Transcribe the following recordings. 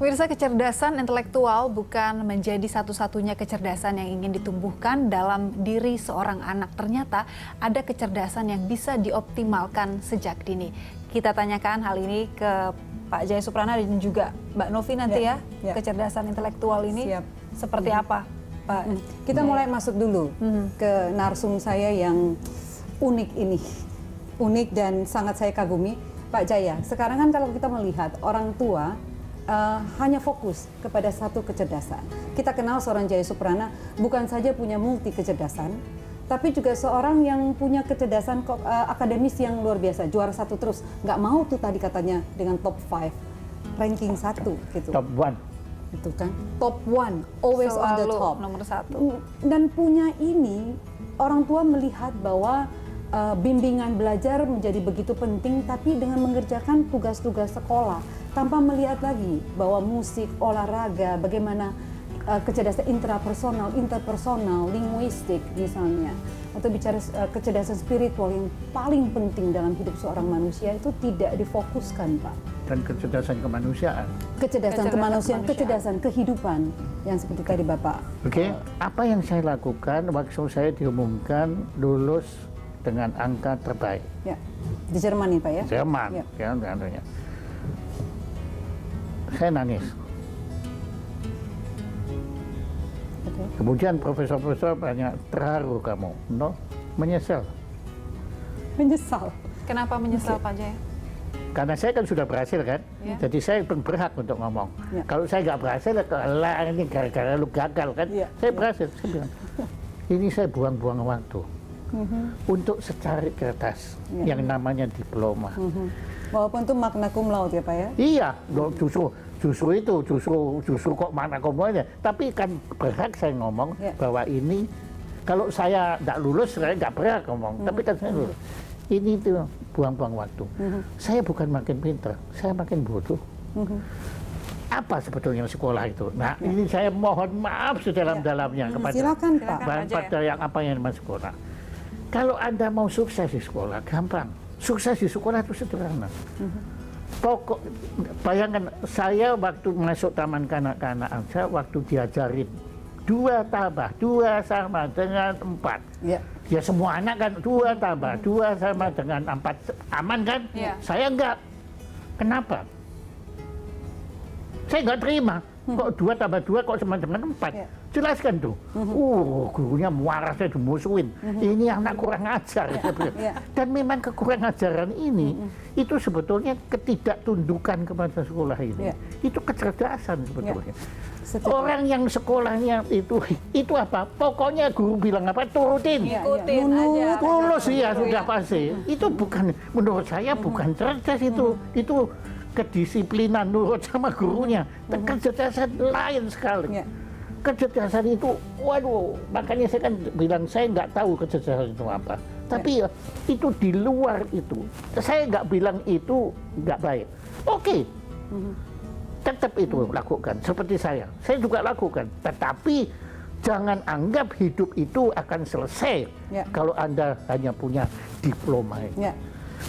Pemirsa, kecerdasan intelektual bukan menjadi satu-satunya kecerdasan yang ingin ditumbuhkan dalam diri seorang anak. Ternyata ada kecerdasan yang bisa dioptimalkan sejak dini. Kita tanyakan hal ini ke Pak Jaya Suprana dan juga Mbak Novi nanti ya. Kecerdasan intelektual ini seperti apa, Pak? Kita mulai masuk dulu ke narsum saya yang unik ini. Unik dan sangat saya kagumi. Pak Jaya, sekarang kan kalau kita melihat orang tua hanya fokus kepada satu kecerdasan. Kita kenal seorang Jaya Suprana bukan saja punya multi kecerdasan, tapi juga seorang yang punya kecerdasan akademis yang luar biasa, juara satu terus. Nggak mau tuh tadi katanya dengan top 5, ranking 1 gitu. Top 1. Itu kan, top 1, always on the top. Nomor 1. Dan punya ini, orang tua melihat bahwa bimbingan belajar menjadi begitu penting, tapi dengan mengerjakan tugas-tugas sekolah tanpa melihat lagi bahwa musik, olahraga, bagaimana kecerdasan intrapersonal, interpersonal, linguistik misalnya, atau bicara kecerdasan spiritual yang paling penting dalam hidup seorang manusia itu tidak difokuskan, Pak. Dan kecerdasan kemanusiaan. Kecerdasan kemanusiaan, kecerdasan kehidupan yang seperti tadi Bapak. Oke, apa yang saya lakukan waktu saya diumumkan lulus dengan angka terbaik. Ya, di Jerman nih Pak ya? Jerman, ya. Tentunya. Saya nangis. Okay. Kemudian profesor-profesor banyak, terharu kamu, no? Menyesal. Menyesal. Kenapa menyesal, Pak Jaya? Karena saya kan sudah berhasil kan, jadi saya berhak untuk ngomong. Kalau saya nggak berhasil, lah ini gara-gara lu gagal kan, saya berhasil. Saya bilang, ini saya buang-buang waktu. Untuk secari kertas yang namanya diploma. Walaupun itu magna cum laude ya Pak ya? Iya, justru kok magna cum laude. Tapi kan berhak saya ngomong bahwa ini, kalau saya nggak lulus, saya nggak berhak ngomong. Tapi kan saya lulus. Ini tuh buang-buang waktu. Saya bukan makin pintar, saya makin bodoh. Apa sebetulnya sekolah itu? Nah, ini saya mohon maaf sedalam-dalamnya kepada Silakan, Pak. pada yang apa yang masuk sekolah. Kalau Anda mau sukses di sekolah, gampang. Sukses di sekolah itu sederhana. Pokok, bayangkan saya waktu masuk taman kanak-kanak, saya waktu diajarin 2 tambah 2 sama dengan 4. Ya semua anak kan 2 tambah 2 sama dengan 4. Aman kan? Saya enggak. Kenapa? Saya enggak terima. Kok 2 tambah 2 kok sama dengan 4? Jelaskan tuh. Gurunya marah, saya dimusuhin. Ini anak kurang ajar. Dan memang kekurangan ajaran ini, itu sebetulnya ketidaktundukan kepada sekolah ini. Itu kecerdasan sebetulnya. Orang yang sekolahnya itu apa? Pokoknya guru bilang apa? Turutin. Ikutin aja. Lulus ya sudah pasti. Itu bukan, menurut saya bukan cerdas itu. Itu kedisiplinan nurut sama gurunya. Kecerdasan lain sekali. Kecerdasan itu, waduh, makanya saya kan bilang saya nggak tahu kecerdasan itu apa. Tapi itu di luar itu. Saya nggak bilang itu nggak baik. Oke, tetap itu lakukan. Seperti saya juga lakukan. Tetapi jangan anggap hidup itu akan selesai kalau Anda hanya punya diploma.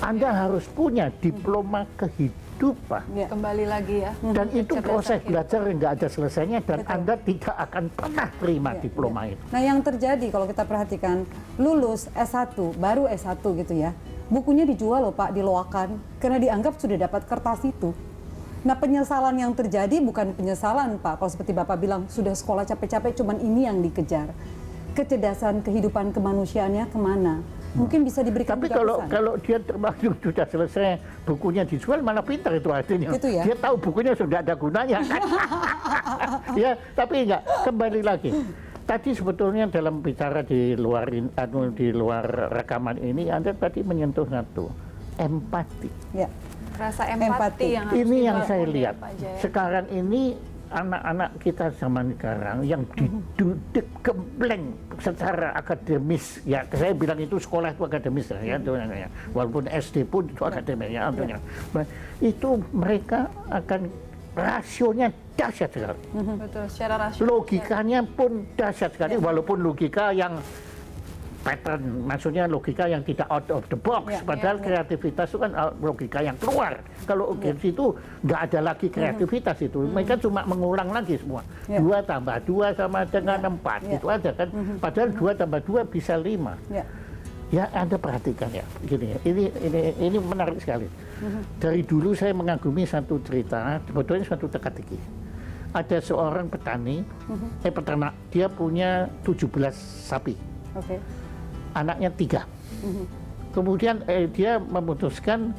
Anda harus punya diploma kehidupan. Kembali lagi ya. Dan itu proses belajar yang nggak ada selesainya dan Anda tidak akan pernah terima diploma itu. Nah yang terjadi kalau kita perhatikan, lulus S1, baru S1 gitu ya, bukunya dijual loh Pak, diloakan, karena dianggap sudah dapat kertas itu. Nah penyesalan yang terjadi bukan penyesalan Pak, kalau seperti Bapak bilang, sudah sekolah capek-capek, cuman ini yang dikejar. Kecerdasan kehidupan kemanusiaannya kemana? Mungkin bisa diberikan. Tapi kalau dia termasuk sudah selesai bukunya dijual, malah pintar itu artinya. Gitu ya? Dia tahu bukunya sudah ada gunanya kan. Ya, tapi enggak, kembali lagi. Tadi sebetulnya dalam bicara di luar rekaman ini, Anda tadi menyentuh satu, empati. Rasa empati yang harus ini yang saya lihat. Pak Jaya. Sekarang ini anak-anak kita zaman sekarang yang dididik gembleng secara akademis, ya saya bilang itu sekolah itu akademis ya, walaupun SD pun itu akademis ya, itu mereka akan rasionya dahsyat sekali. Betul, secara rasional. Logikanya pun dahsyat sekali, walaupun logika yang pattern, maksudnya logika yang tidak out of the box. Padahal kreativitas itu kan logika yang keluar. Kalau urgensi itu nggak ada lagi kreativitas itu. Mereka cuma mengulang lagi semua. 2 tambah 2 sama dengan 4. Itu aja kan. Padahal 2 tambah 2 bisa 5. Ya, Anda perhatikan ya, gini, ini menarik sekali. Dari dulu saya mengagumi satu cerita, sebetulnya suatu teka-teki. Ada seorang petani, peternak, dia punya 17 sapi. Anaknya 3. Kemudian dia memutuskan,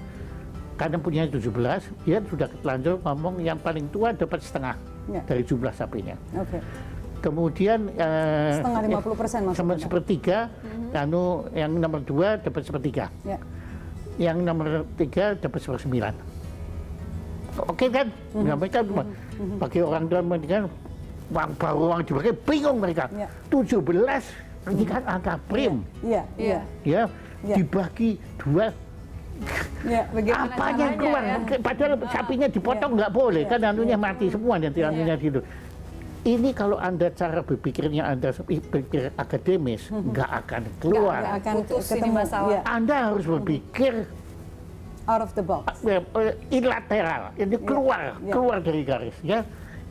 karena punya 17, dia sudah terlanjur ngomong yang paling tua dapat setengah dari jumlah sapinya. Kemudian setengah 50% maksudnya. Sepertiga, yang nomor 2 dapat sepertiga. Yang nomor 3 dapat 1/9. Oke kan? Nah, mereka bagi orang tua kan uang baru uang dibagi bingung mereka. 17 ini kan angka prim. Ya, dibagi 2. Apanya yang keluar? Padahal sapinya dipotong nggak boleh kan, anunya mati semua nanti anunya gitu. Ini kalau Anda cara berpikirnya Anda berpikir akademis, nggak akan keluar. Nggak akan ketemu masalah. Anda harus berpikir out of the box. Unilateral, ini keluar dari garis. Ya,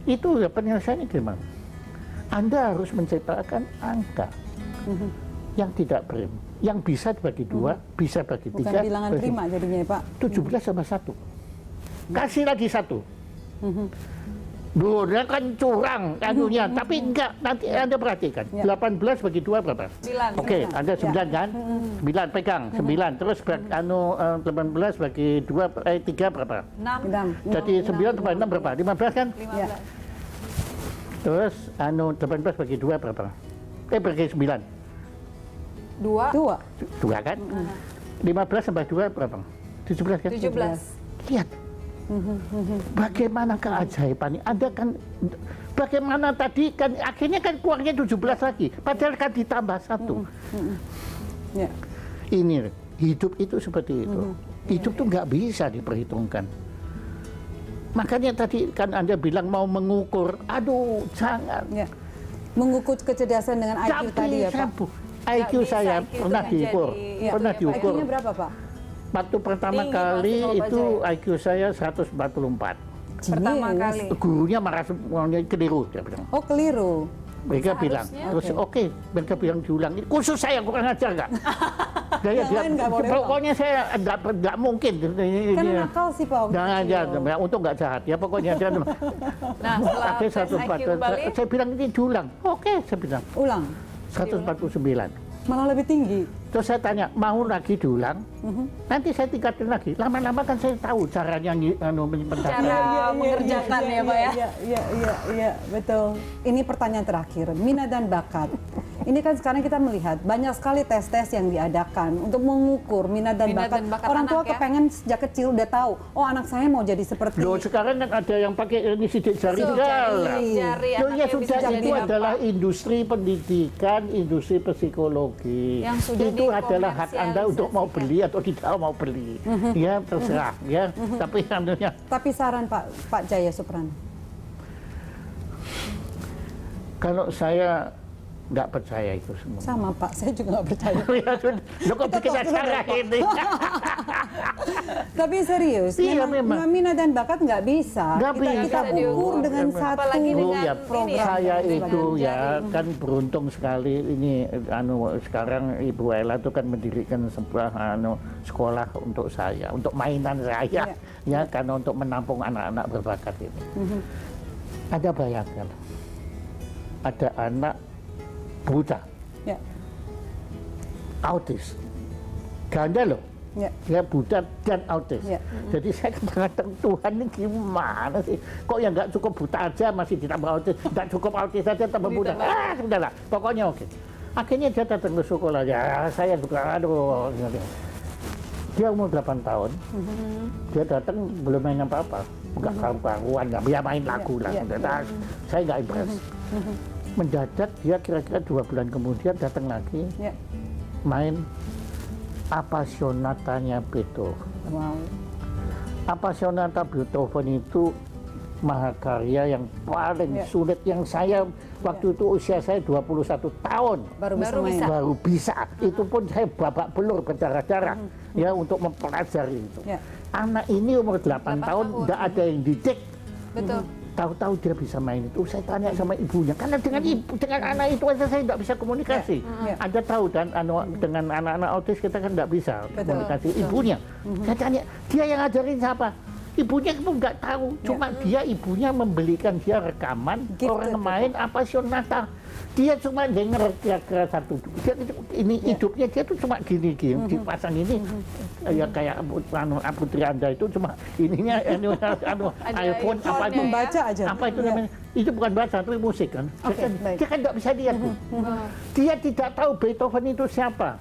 itu penyelesaiannya gimana? Anda harus menciptakan angka yang tidak prim, yang bisa dibagi 2, bisa bagi 3. Bukan bilangan prima jadinya, Pak. 17 sama 1. Kasih lagi 1. Dia kan curang anunya, tapi enggak, nanti Anda perhatikan. 18 bagi 2 berapa? 9. Oke, Anda 9 kan? 9 pegang, 9. Terus 18 bagi 3 berapa? 6. Jadi 9 tambah 6 berapa? 15 kan? 15. Terus 18 bagi 2 berapa? Bagi 9. 2 kan? 15 tambah 2 berapa? 17 kan? 17. Lihat. Bagaimana keajaibannya? Anda kan bagaimana tadi kan akhirnya kan keluarnya 17 lagi, padahal kan ditambah 1. Ini hidup itu seperti itu. Hidup tuh nggak bisa diperhitungkan. Makanya tadi kan Anda bilang mau mengukur, aduh jangan. Mengukur kecerdasan dengan IQ tadi ya Pak. IQ saya pernah diukur, IQ-nya berapa Pak? Waktu pertama kali itu IQ saya 144. Pertama kali. Gurunya marah semuanya, keliru dia bilang. Oh keliru. Mereka bilang, terus oke, mereka bilang diulang. Khusus saya kurang ajar nggak? Pokoknya saya nggak mungkin. Kan nakal sih Pak. Jangan, untung nggak jahat ya pokoknya. Nah, setelah IQ kembali, saya bilang ini diulang. Oke, saya bilang. Ulang. 149. Malah lebih tinggi. Terus saya tanya, mau lagi diulang? Nanti saya tingkatin lagi. Lama-lama kan saya tahu caranya cara mengerjakan ya Pak ya. Iya, betul. Ini pertanyaan terakhir, minat dan bakat. Ini kan sekarang kita melihat banyak sekali tes-tes yang diadakan untuk mengukur minat dan bakat. Orang tua kepengen sejak kecil udah tahu, oh anak saya mau jadi seperti. Loh sekarang kan ada yang pakai ini sidik jari segala. Loh ya sudah, itu adalah industri pendidikan, industri psikologi. Yang sudah itu adalah hak Anda untuk mau beli atau tidak mau beli. Ya terserah ya. Tapi anunya. Tapi saran Pak Jaya Suprana. Kalau saya nggak percaya itu semua. Sama Pak, saya juga nggak percaya. Ya sudah, lo kok bikin acara ini? Tapi serius, memang minat dan bakat nggak bisa. Kita ukur dengan satu program. Saya itu ya kan beruntung sekali ini sekarang Ibu Ella itu kan mendirikan sebuah sekolah untuk saya, untuk mainan saya, ya karena untuk menampung anak-anak berbakat ini. Ada bayangkan, ada anak buta, autis, ganda loh, dia buta dan autis. Jadi saya mengatakan Tuhan ini gimana sih? Kok yang nggak cukup buta aja masih ditambah autis, nggak cukup autis aja tambah buta. Sudahlah, pokoknya oke. Akhirnya dia datang ke sekolah, ya saya juga aduh. Dia umur 8 tahun, dia datang belum main apa-apa, nggak karuan, nggak bisa main lagu lah. Saya nggak impress. Mendadak dia kira-kira 2 bulan kemudian datang lagi main Appassionatanya Beethoven. Appassionata Beethoven itu mahakarya yang paling sulit, yang saya waktu itu usia saya 21 tahun baru bisa. Itu pun saya babak belur berdarah-darah ya untuk mempelajari itu. Anak ini umur 8 tahun tidak ada yang didik. Betul. Tahu-tahu dia bisa main itu. Saya tanya sama ibunya, karena dengan anak itu aja saya tidak bisa komunikasi. Anda tahu dan dengan anak-anak autis kita kan tidak bisa komunikasi. Ibunya, saya tanya, dia yang ngajarin siapa? Ibunya pun nggak tahu, cuma ibunya membelikan dia rekaman orang main apa Sonata. Dia cuma denger kira-kira satu. Ini hidupnya dia tuh cuma gini, dipasang ini ya kayak putri Anda itu cuma ininya iPhone apa itu membaca aja. Apa itu namanya? Itu bukan baca, tapi musik kan. Dia kan nggak bisa lihat. Dia tidak tahu Beethoven itu siapa.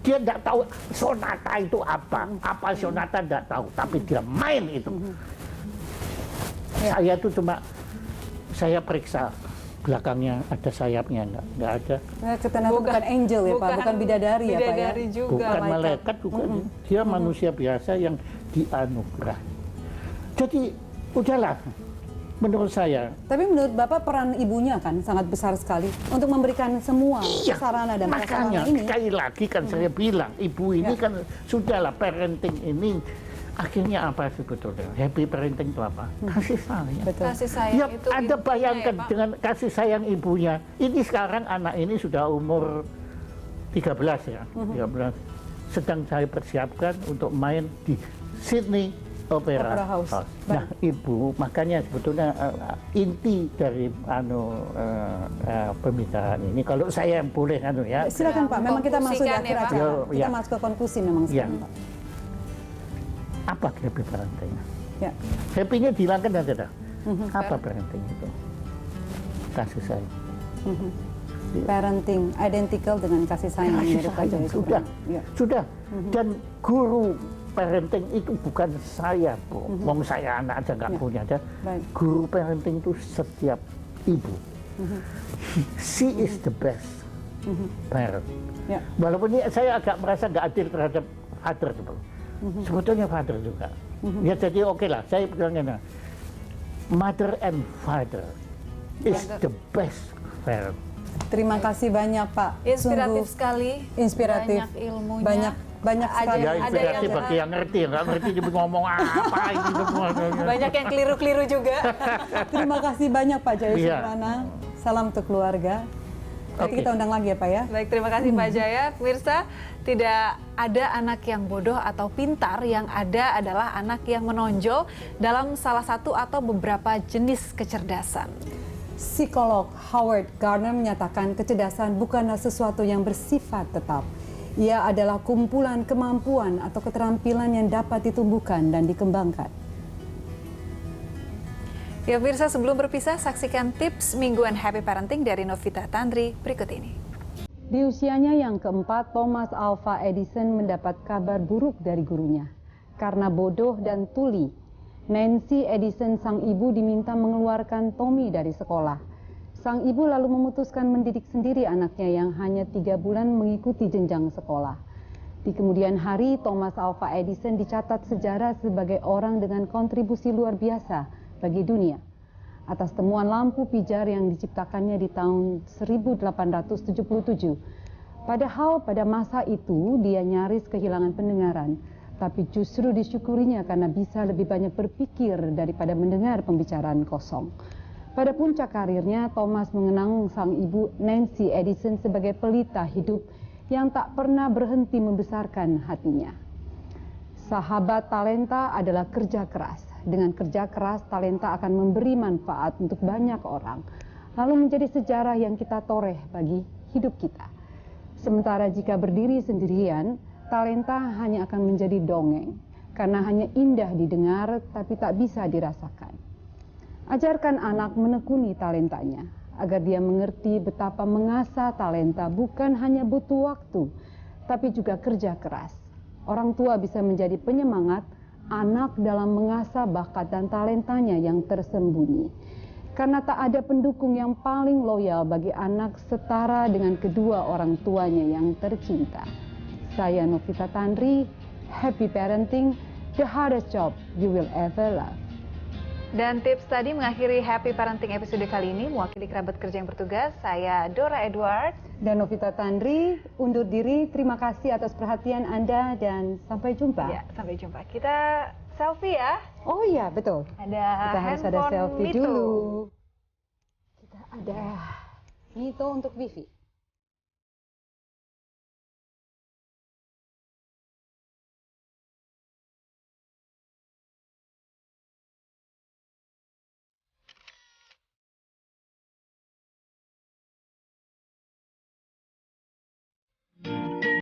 Dia tidak tahu sonata itu apa sonata tidak tahu, tapi dia main itu. Saya tuh cuma saya periksa belakangnya ada sayapnya, enggak ada. Ternyata bukan angel ya Pak, bukan bidadari ya Pak ya. Juga. Bukan malaikat juga. Dia manusia biasa yang dianugerahi. Jadi udahlah. Menurut saya. Tapi menurut Bapak peran ibunya kan sangat besar sekali untuk memberikan semua sarana dan prasarana ini. Makanya sekali lagi kan saya bilang, ibu ini kan sudahlah parenting ini akhirnya apa sebetulnya? Happy parenting itu apa? Kasih sayang. Betul. Kasih sayang Ya, itu Anda bayangkan ya, dengan kasih sayang ibunya. Ini sekarang anak ini sudah umur 13 ya, 13. Sedang saya persiapkan untuk main di Sydney Opera House. Nah, ibu makanya sebetulnya inti dari pembicaraan ini, kalau saya boleh ya. Silakan Pak, memang kita masuk di akhir acara. Kita masuk ke konklusi memang sekarang Pak. Apa happy parenting? Happy-nya dihilangkan aja dah. Apa parenting itu? Kasih sayang. Parenting identical dengan kasih sayang yang sayang. Sudah. Dan guru parenting itu bukan saya, Bu. Wong saya anak aja nggak punya. Guru parenting itu setiap ibu. She is the best parent. Walaupun ini saya agak merasa nggak adil terhadap father, sebetulnya father juga. Ya jadi oke lah, saya bilangnya mother and father is the best parent. Terima kasih banyak Pak. Inspiratif sekali. Inspiratif. Banyak ilmunya. Banyak sekali. Ya inspiratif bagi yang ngerti, nggak ngerti dia ngomong apa ini semua. Banyak yang keliru-keliru juga. Terima kasih banyak Pak Jaya Suprana. Salam untuk keluarga. Nanti kita undang lagi ya Pak ya. Baik, terima kasih Pak Jaya. Pemirsa, tidak ada anak yang bodoh atau pintar, yang ada adalah anak yang menonjol dalam salah satu atau beberapa jenis kecerdasan. Psikolog Howard Gardner menyatakan kecerdasan bukanlah sesuatu yang bersifat tetap. Ia adalah kumpulan kemampuan atau keterampilan yang dapat ditumbuhkan dan dikembangkan. Ya pemirsa, sebelum berpisah, saksikan tips mingguan Happy Parenting dari Novita Tandri berikut ini. Di usianya yang keempat, Thomas Alva Edison mendapat kabar buruk dari gurunya. Karena bodoh dan tuli, Nancy Edison, sang ibu, diminta mengeluarkan Tommy dari sekolah. Sang ibu lalu memutuskan mendidik sendiri anaknya yang hanya 3 bulan mengikuti jenjang sekolah. Di kemudian hari, Thomas Alva Edison dicatat sejarah sebagai orang dengan kontribusi luar biasa bagi dunia atas temuan lampu pijar yang diciptakannya di tahun 1877. Padahal pada masa itu dia nyaris kehilangan pendengaran, tapi justru disyukurinya karena bisa lebih banyak berpikir daripada mendengar pembicaraan kosong. Pada puncak karirnya, Thomas mengenang sang ibu Nancy Edison sebagai pelita hidup yang tak pernah berhenti membesarkan hatinya. Sahabat talenta adalah kerja keras. Dengan kerja keras, talenta akan memberi manfaat untuk banyak orang, lalu menjadi sejarah yang kita toreh bagi hidup kita. Sementara jika berdiri sendirian, talenta hanya akan menjadi dongeng, karena hanya indah didengar tapi tak bisa dirasakan. Ajarkan anak menekuni talentanya, agar dia mengerti betapa mengasah talenta bukan hanya butuh waktu, tapi juga kerja keras. Orang tua bisa menjadi penyemangat anak dalam mengasah bakat dan talentanya yang tersembunyi. Karena tak ada pendukung yang paling loyal bagi anak setara dengan kedua orang tuanya yang tercinta. Saya Novita Tandri, Happy Parenting, the hardest job you will ever love. Dan tips tadi mengakhiri Happy Parenting episode kali ini. Mewakili kerabat kerja yang bertugas, saya Dora Edward. Dan Novita Tandri undur diri. Terima kasih atas perhatian Anda dan sampai jumpa. Ya, sampai jumpa. Kita selfie ya. Oh iya, betul. Ada Kita harus ada handphone selfie Mito. dulu. Kita ada Mito untuk Vivi.